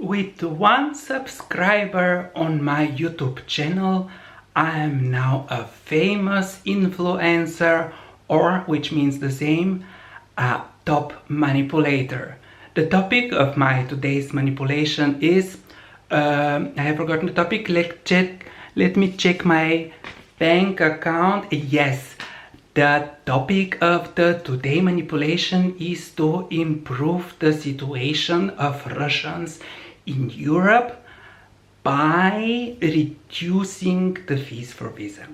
With 1 subscriber on my YouTube channel, I am now a famous influencer, or, which means the same, a top manipulator. The topic of my today's manipulation is, I have forgotten the topic, let me check my bank account. Yes, the topic of the today manipulation is to improve the situation of Russians in Europe by reducing the fees for visa.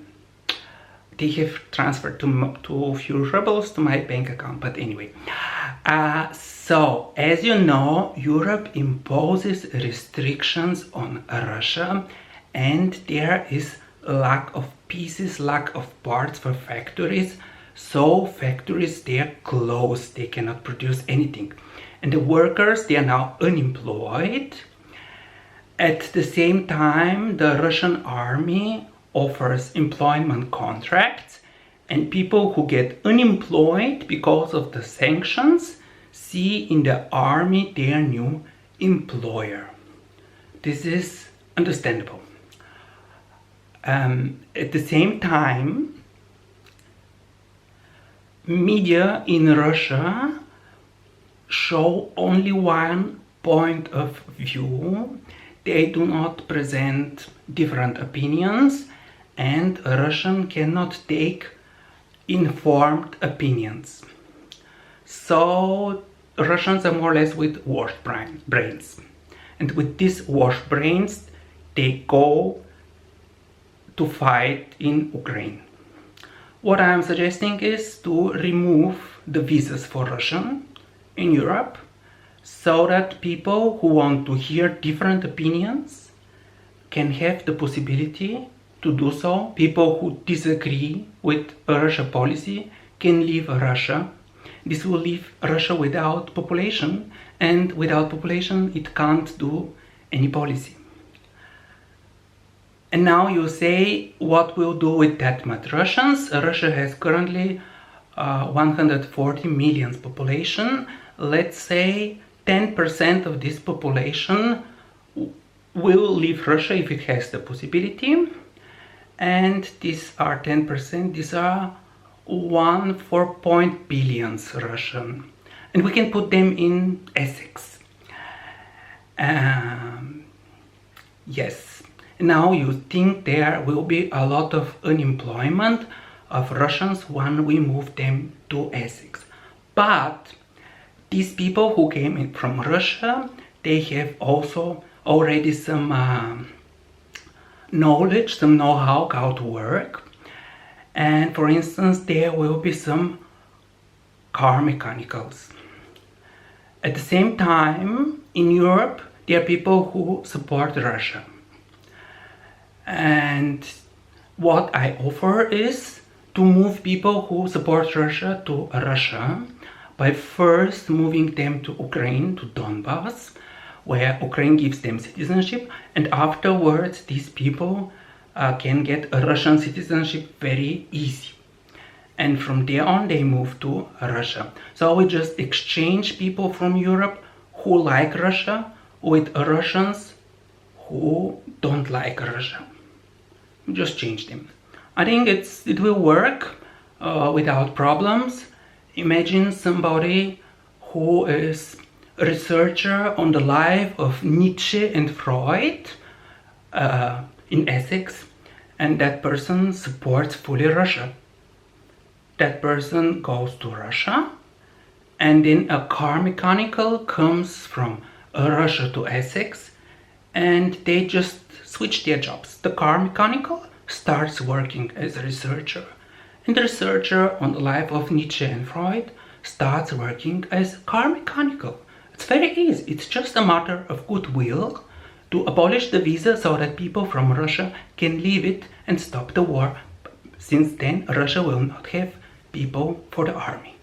They have transferred to few rubles to my bank account, but anyway. So, as you know, Europe imposes restrictions on Russia, and there is lack of pieces, lack of parts for factories. So factories, they are closed, they cannot produce anything. And the workers, they are now unemployed. At the same time, the Russian army offers employment contracts, and people who get unemployed because of the sanctions see in the army their new employer. This is understandable. At the same time, media in Russia show only one point of view. They do not present different opinions, and a Russian cannot take informed opinions. So Russians are more or less with washed brains. And with these washed brains, they go to fight in Ukraine. What I am suggesting is to remove the visas for Russian in Europe, so that people who want to hear different opinions can have the possibility to do so. People who disagree with Russia policy can leave Russia. This will leave Russia without population, and without population it can't do any policy. And now you say, what will do with that much Russians? Russia has currently 140 million population. Let's say 10% of this population will leave Russia if it has the possibility. And these are 10%, these are 4 billions Russian. And we can put them in Essex. Yes. Now you think there will be a lot of unemployment of Russians when we move them to Essex. But these people who came in from Russia, they have also already some knowledge, some know-how how to work. And for instance, there will be some car mechanicals. At the same time, in Europe, there are people who support Russia. And what I offer is to move people who support Russia to Russia by first moving them to Ukraine, to Donbass, where Ukraine gives them citizenship, and afterwards these people can get a Russian citizenship very easy. And from there on they move to Russia. So we just exchange people from Europe who like Russia with Russians who don't like Russia. Just change them. I think it will work without problems. Imagine somebody who is a researcher on the life of Nietzsche and Freud in Essex, and that person supports fully Russia. That person goes to Russia, and then a car mechanical comes from Russia to Essex, and they just switch their jobs. The car mechanical starts working as a researcher, and the researcher on the life of Nietzsche and Freud starts working as car mechanical. It's very easy. It's just a matter of goodwill to abolish the visa so that people from Russia can leave it and stop the war. Since then, Russia will not have people for the army.